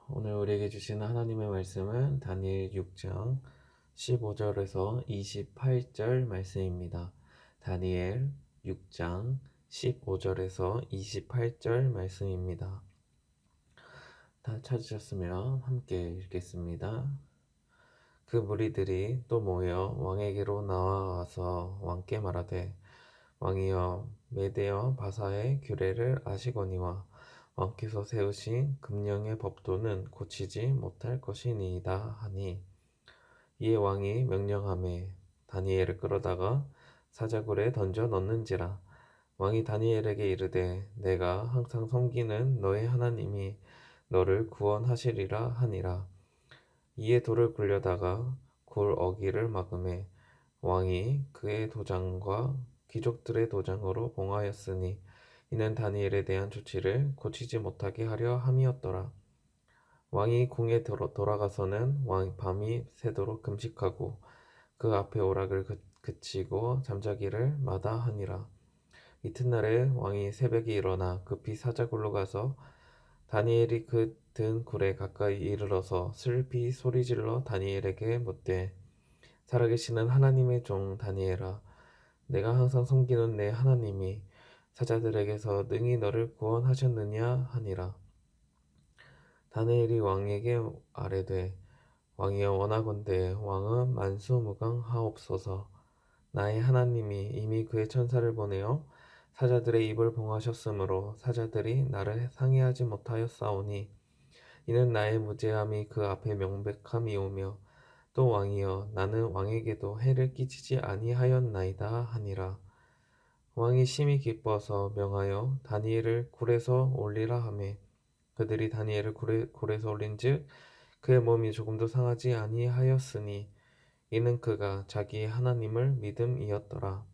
오늘 우리에게 주시는 하나님의 말씀은 다니엘 6장 15절에서 28절 말씀입니다. 다니엘 6장 15절에서 28절 말씀입니다. 다 찾으셨으면 함께 읽겠습니다. 그 무리들이 또 모여 왕에게로 나와서 왕께 말하되, 왕이여, 메대와 바사의 규례를 아시거니와 왕께서 세우신 금령의 법도는 고치지 못할 것이니이다 하니, 이에 왕이 명령하매 다니엘을 끌어다가 사자굴에 던져 넣는지라. 왕이 다니엘에게 이르되, 내가 항상 섬기는 너의 하나님이 너를 구원하시리라 하니라. 이에 돌을 굴려다가 굴 어기를 막음에 왕이 그의 도장과 귀족들의 도장으로 봉하였으니, 이는 다니엘에 대한 조치를 고치지 못하게 하려 함이었더라. 왕이 궁에 돌아가서는 밤이 새도록 금식하고 그 앞에 오락을 그치고 잠자기를 마다하니라. 이튿날에 왕이 새벽에 일어나 급히 사자굴로 가서 다니엘이 그 든 굴에 가까이 이르러서 슬피 소리질러 다니엘에게 묻되, 살아계시는 하나님의 종 다니엘아, 내가 항상 섬기는 내 하나님이 사자들에게서 능히 너를 구원하셨느냐 하니라. 다니엘이 왕에게 아뢰되, 왕이여, 원하건대 왕은 만수무강하옵소서. 나의 하나님이 이미 그의 천사를 보내어 사자들의 입을 봉하셨으므로 사자들이 나를 상해하지 못하였사오니, 이는 나의 무죄함이 그 앞에 명백함이오며, 또 왕이여, 나는 왕에게도 해를 끼치지 아니하였나이다 하니라. 왕이 심히 기뻐서 명하여 다니엘을 굴에서 올리라 하매, 그들이 다니엘을 굴에서 올린즉 그의 몸이 조금도 상하지 아니하였으니, 이는 그가 자기의 하나님을 믿음이었더라.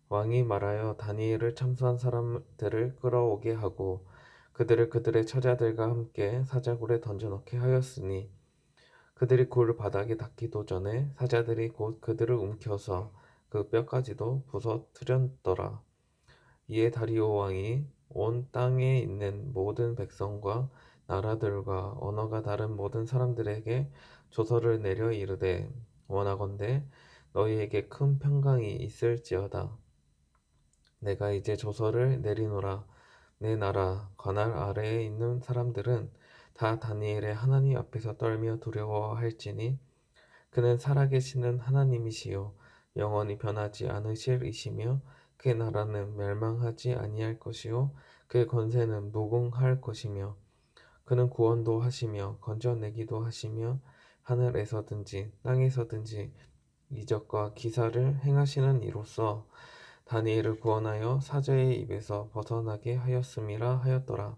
왕이 말하여 다니엘을 참수한 사람들을 끌어오게 하고 그들을 그들의 처자들과 함께 사자굴에 던져 넣게 하였으니, 그들이 굴 바닥에 닿기도 전에 사자들이 곧 그들을 움켜서 그 뼈까지도 부서뜨렸더라. 이에 다리오 왕이 온 땅에 있는 모든 백성과 나라들과 언어가 다른 모든 사람들에게 조서를 내려 이르되, 원하건대 너희에게 큰 평강이 있을지어다. 내가 이제 조서를 내리노라. 내 나라 관할 아래에 있는 사람들은 다 다니엘의 하나님 앞에서 떨며 두려워할지니, 그는 살아계시는 하나님이시요 영원히 변하지 않으실 이시며, 그의 나라는 멸망하지 아니할 것이요 그의 권세는 무궁할 것이며, 그는 구원도 하시며 건져내기도 하시며, 하늘에서든지 땅에서든지 이적과 기사를 행하시는 이로써 다니엘을 구원하여 사자의 입에서 벗어나게 하였음이라 하였더라.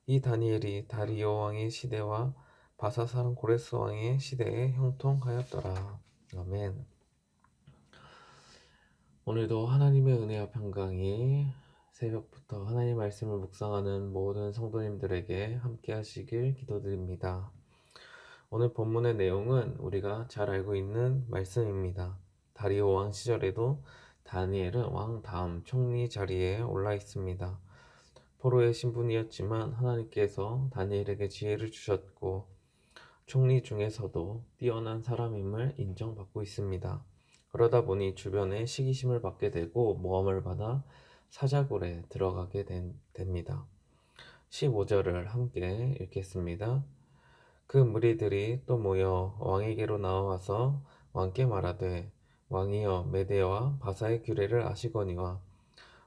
이 다니엘이 다리오 왕의 시대와 바사 사람 고레스 왕의 시대에 형통하였더라. 아멘. 오늘도 하나님의 은혜와 평강이 새벽부터 하나님의 말씀을 묵상하는 모든 성도님들에게 함께 하시길 기도드립니다. 오늘 본문의 내용은 우리가 잘 알고 있는 말씀입니다. 다리오 왕 시절에도 다니엘은 왕 다음 총리 자리에 올라 있습니다. 포로의 신분이었지만 하나님께서 다니엘에게 지혜를 주셨고, 총리 중에서도 뛰어난 사람임을 인정받고 있습니다. 그러다 보니 주변에 시기심을 받게 되고 모함을 받아 사자굴에 들어가게 됩니다. 15절을 함께 읽겠습니다. 그 무리들이 또 모여 왕에게로 나와서 왕께 말하되, 왕이여, 메대와 바사의 규례를 아시거니와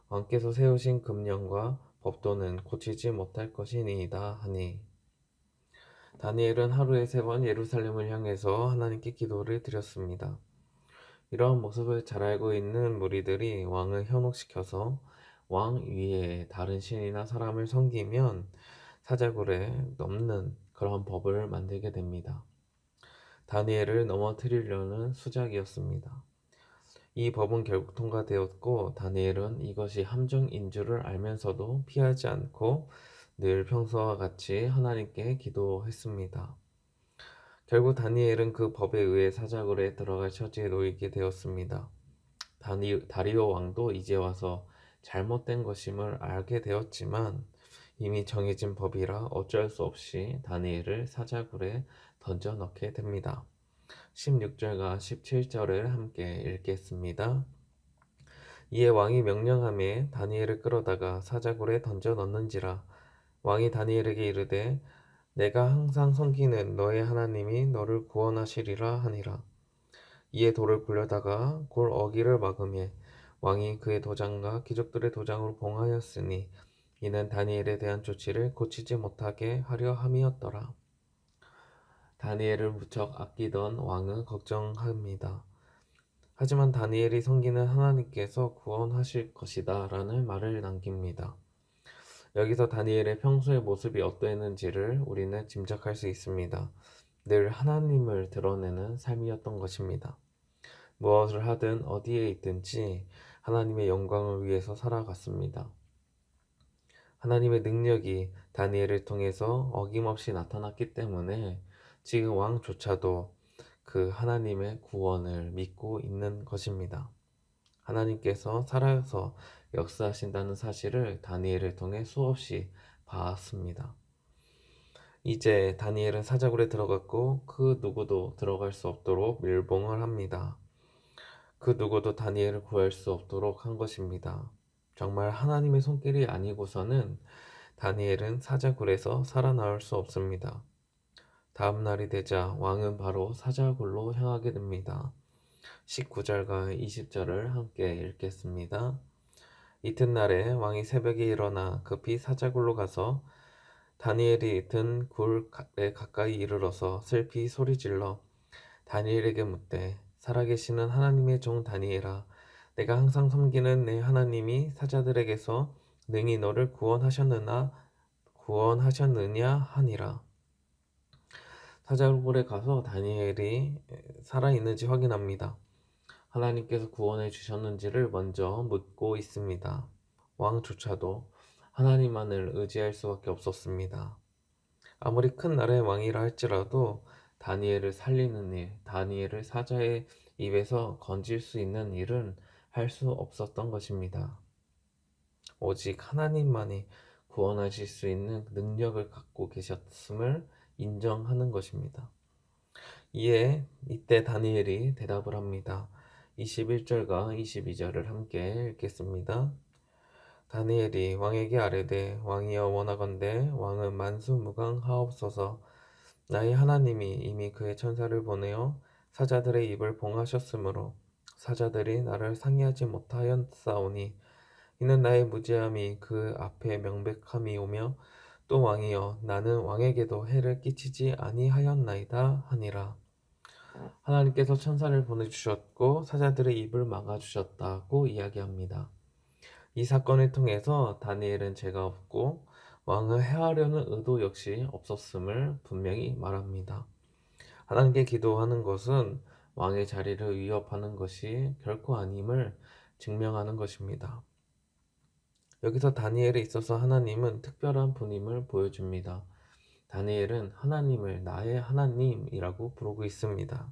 왕께서 세우신 금령과 법도는 고치지 못할 것이니이다 하니, 다니엘은 하루에 3번 예루살렘을 향해서 하나님께 기도를 드렸습니다. 이러한 모습을 잘 알고 있는 무리들이 왕을 현혹시켜서 왕 위에 다른 신이나 사람을 섬기면 사자굴에 넘는 그런 법을 만들게 됩니다. 다니엘을 넘어뜨리려는 수작이었습니다. 이 법은 결국 통과되었고, 다니엘은 이것이 함정인 줄을 알면서도 피하지 않고 늘 평소와 같이 하나님께 기도했습니다. 결국 다니엘은 그 법에 의해 사자굴에 들어갈 처지에 놓이게 되었습니다. 다리오 왕도 이제 와서 잘못된 것임을 알게 되었지만, 이미 정해진 법이라 어쩔 수 없이 다니엘을 사자굴에 던져 넣게 됩니다. 16절과 17절을 함께 읽겠습니다. 이에 왕이 명령하매 다니엘을 끌어다가 사자굴에 던져 넣는지라. 왕이 다니엘에게 이르되 내가 항상 섬기는 너의 하나님이 너를 구원하시리라 하니라. 이에 돌을 굴려다가 골 어기를 막음에 왕이 그의 도장과 귀족들의 도장으로 봉하였으니 이는 다니엘에 대한 조치를 고치지 못하게 하려 함이었더라. 다니엘을 무척 아끼던 왕은 걱정합니다. 하지만 다니엘이 섬기는 하나님께서 구원하실 것이다 라는 말을 남깁니다. 여기서 다니엘의 평소의 모습이 어떠했는지를 우리는 짐작할 수 있습니다. 늘 하나님을 드러내는 삶이었던 것입니다. 무엇을 하든 어디에 있든지 하나님의 영광을 위해서 살아갔습니다. 하나님의 능력이 다니엘을 통해서 어김없이 나타났기 때문에 지금 왕조차도 그 하나님의 구원을 믿고 있는 것입니다. 하나님께서 살아서 역사하신다는 사실을 다니엘을 통해 수없이 봤습니다. 이제 다니엘은 사자굴에 들어갔고 그 누구도 들어갈 수 없도록 밀봉을 합니다. 그 누구도 다니엘을 구할 수 없도록 한 것입니다. 정말 하나님의 손길이 아니고서는 다니엘은 사자굴에서 살아나올 수 없습니다. 다음 날이 되자 왕은 바로 사자굴로 향하게 됩니다. 19절과 20절을 함께 읽겠습니다. 이튿날에 왕이 새벽에 일어나 급히 사자굴로 가서 다니엘이 든 굴에 가까이 이르러서 슬피 소리질러 다니엘에게 묻되 살아계시는 하나님의 종 다니엘아, 내가 항상 섬기는 내 하나님이 사자들에게서 능히 너를 구원하셨느냐 하니라. 사자굴에 가서 다니엘이 살아있는지 확인합니다. 하나님께서 구원해 주셨는지를 먼저 묻고 있습니다. 왕조차도 하나님만을 의지할 수밖에 없었습니다. 아무리 큰 나라의 왕이라 할지라도 다니엘을 살리는 일, 다니엘을 사자의 입에서 건질 수 있는 일은 할 수 없었던 것입니다. 오직 하나님만이 구원하실 수 있는 능력을 갖고 계셨음을 인정하는 것입니다. 이때 다니엘이 대답을 합니다. 21절과 22절을 함께 읽겠습니다. 다니엘이 왕에게 아뢰되 왕이여 원하건대 왕은 만수무강하옵소서. 나의 하나님이 이미 그의 천사를 보내어 사자들의 입을 봉하셨으므로 사자들이 나를 상의하지 못하였사오니 이는 나의 무죄함이 그 앞에 명백함이오며 또 왕이여 나는 왕에게도 해를 끼치지 아니하였나이다 하니라. 하나님께서 천사를 보내주셨고 사자들의 입을 막아주셨다고 이야기합니다. 이 사건을 통해서 다니엘은 죄가 없고 왕을 해하려는 의도 역시 없었음을 분명히 말합니다. 하나님께 기도하는 것은 왕의 자리를 위협하는 것이 결코 아님을 증명하는 것입니다. 여기서 다니엘에 있어서 하나님은 특별한 분임을 보여줍니다. 다니엘은 하나님을 나의 하나님이라고 부르고 있습니다.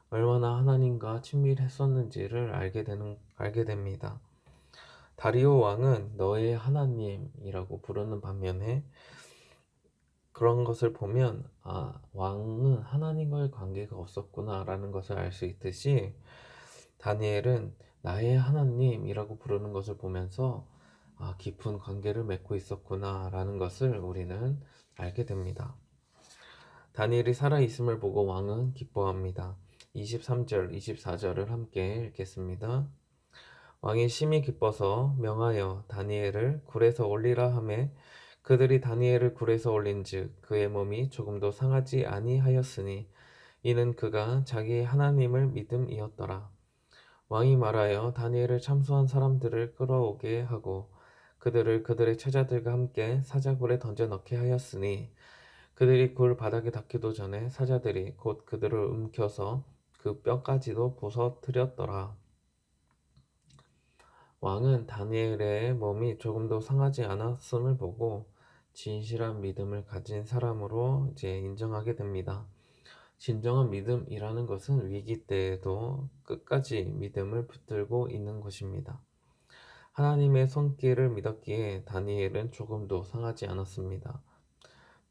얼마나 하나님과 친밀했었는지를 알게 됩니다. 다리오 왕은 너의 하나님이라고 부르는 반면에 그런 것을 보면 왕은 하나님과의 관계가 없었구나라는 것을 알 수 있듯이 다니엘은 나의 하나님이라고 부르는 것을 보면서 깊은 관계를 맺고 있었구나라는 것을 우리는 알게 됩니다. 다니엘이 살아있음을 보고 왕은 기뻐합니다. 23절, 24절을 함께 읽겠습니다. 왕이 심히 기뻐서 명하여 다니엘을 굴에서 올리라 하매 그들이 다니엘을 굴에서 올린즉 그의 몸이 조금도 상하지 아니하였으니 이는 그가 자기의 하나님을 믿음이었더라. 왕이 말하여 다니엘을 참수한 사람들을 끌어오게 하고 그들을 그들의 처자들과 함께 사자굴에 던져 넣게 하였으니 그들이 굴 바닥에 닿기도 전에 사자들이 곧 그들을 움켜서 그 뼈까지도 부서뜨렸더라. 왕은 다니엘의 몸이 조금도 상하지 않았음을 보고 진실한 믿음을 가진 사람으로 인정하게 됩니다. 진정한 믿음이라는 것은 위기 때에도 끝까지 믿음을 붙들고 있는 것입니다. 하나님의 손길을 믿었기에 다니엘은 조금도 상하지 않았습니다.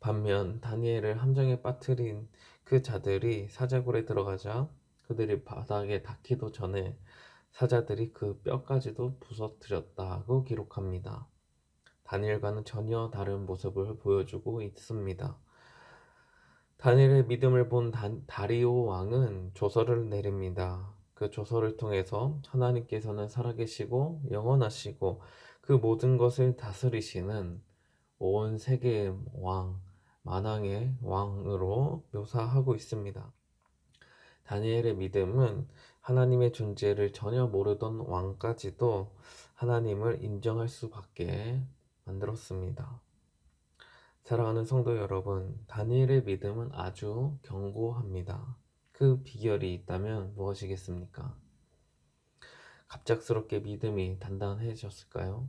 반면 다니엘을 함정에 빠뜨린 그 자들이 사자굴에 들어가자 그들이 바닥에 닿기도 전에 사자들이 그 뼈까지도 부서뜨렸다고 기록합니다. 다니엘과는 전혀 다른 모습을 보여주고 있습니다. 다니엘의 믿음을 본 다리오 왕은 조서를 내립니다. 그 조서를 통해서 하나님께서는 살아계시고 영원하시고 그 모든 것을 다스리시는 온 세계의 왕, 만왕의 왕으로 묘사하고 있습니다. 다니엘의 믿음은 하나님의 존재를 전혀 모르던 왕까지도 하나님을 인정할 수밖에 만들었습니다. 사랑하는 성도 여러분, 다니엘의 믿음은 아주 견고합니다. 그 비결이 있다면 무엇이겠습니까? 갑작스럽게 믿음이 단단해졌을까요?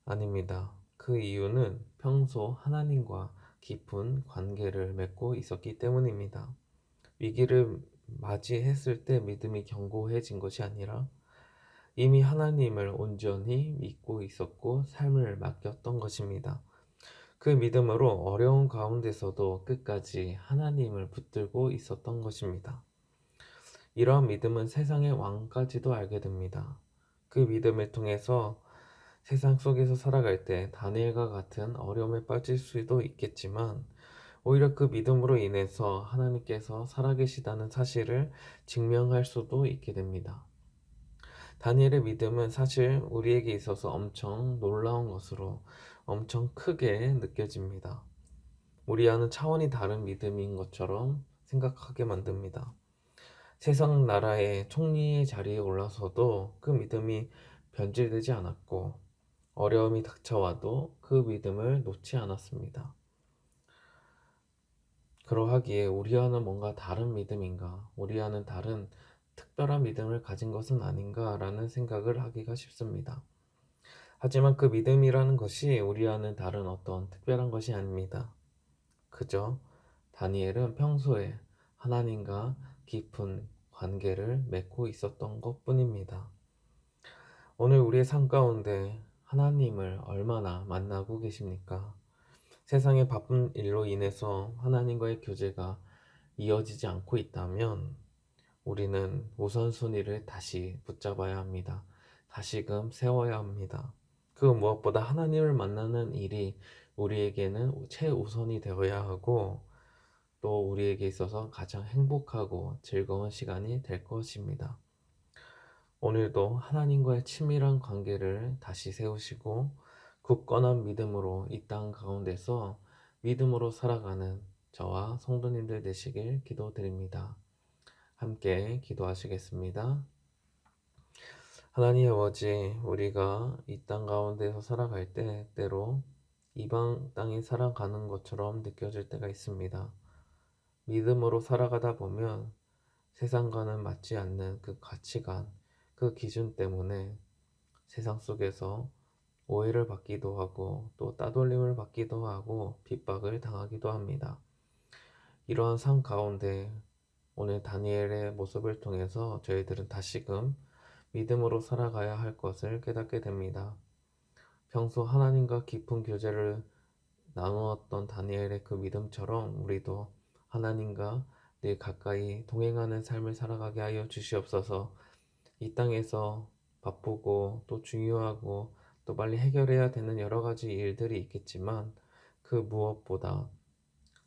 아닙니다. 그 이유는 평소 하나님과 깊은 관계를 맺고 있었기 때문입니다. 위기를 맞이했을 때 믿음이 견고해진 것이 아니라 이미 하나님을 온전히 믿고 있었고 삶을 맡겼던 것입니다. 그 믿음으로 어려운 가운데서도 끝까지 하나님을 붙들고 있었던 것입니다. 이러한 믿음은 세상의 왕까지도 알게 됩니다. 그 믿음을 통해서 세상 속에서 살아갈 때 다니엘과 같은 어려움에 빠질 수도 있겠지만 오히려 그 믿음으로 인해서 하나님께서 살아계시다는 사실을 증명할 수도 있게 됩니다. 다니엘의 믿음은 사실 우리에게 있어서 엄청 놀라운 것으로 엄청 크게 느껴집니다. 우리와는 차원이 다른 믿음인 것처럼 생각하게 만듭니다. 세상 나라의 총리의 자리에 올라서도 그 믿음이 변질되지 않았고 어려움이 닥쳐와도 그 믿음을 놓지 않았습니다. 그러하기에 우리와는 뭔가 다른 믿음인가, 우리와는 다른 특별한 믿음을 가진 것은 아닌가라는 생각을 하기가 쉽습니다. 하지만 그 믿음이라는 것이 우리와는 다른 어떤 특별한 것이 아닙니다. 그저 다니엘은 평소에 하나님과 깊은 관계를 맺고 있었던 것 뿐입니다. 오늘 우리의 삶 가운데 하나님을 얼마나 만나고 계십니까? 세상의 바쁜 일로 인해서 하나님과의 교제가 이어지지 않고 있다면 우리는 우선순위를 다시 붙잡아야 합니다. 다시금 세워야 합니다. 그 무엇보다 하나님을 만나는 일이 우리에게는 최우선이 되어야 하고 또 우리에게 있어서 가장 행복하고 즐거운 시간이 될 것입니다. 오늘도 하나님과의 친밀한 관계를 다시 세우시고 굳건한 믿음으로 이 땅 가운데서 믿음으로 살아가는 저와 성도님들 되시길 기도드립니다. 함께 기도하시겠습니다. 하나님 아버지, 우리가 이 땅 가운데서 살아갈 때 때로 이방 땅에 살아가는 것처럼 느껴질 때가 있습니다. 믿음으로 살아가다 보면 세상과는 맞지 않는 그 가치관, 그 기준 때문에 세상 속에서 오해를 받기도 하고 또 따돌림을 받기도 하고 핍박을 당하기도 합니다. 이러한 삶 가운데 오늘 다니엘의 모습을 통해서 저희들은 다시금 믿음으로 살아가야 할 것을 깨닫게 됩니다. 평소 하나님과 깊은 교제를 나누었던 다니엘의 그 믿음처럼 우리도 하나님과 늘 가까이 동행하는 삶을 살아가게 하여 주시옵소서. 이 땅에서 바쁘고 또 중요하고 또 빨리 해결해야 되는 여러 가지 일들이 있겠지만 그 무엇보다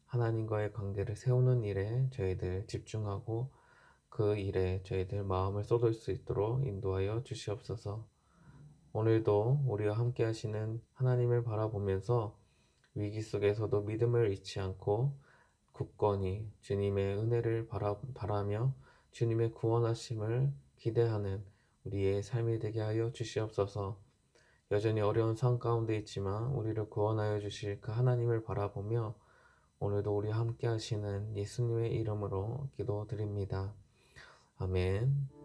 하나님과의 관계를 세우는 일에 저희들 집중하고 그 일에 저희들 마음을 쏟을 수 있도록 인도하여 주시옵소서. 오늘도 우리와 함께 하시는 하나님을 바라보면서 위기 속에서도 믿음을 잃지 않고 굳건히 주님의 은혜를 바라며 주님의 구원하심을 기대하는 우리의 삶이 되게 하여 주시옵소서. 여전히 어려운 상황 가운데 있지만 우리를 구원하여 주실 그 하나님을 바라보며 오늘도 우리와 함께 하시는 예수님의 이름으로 기도드립니다. 아멘.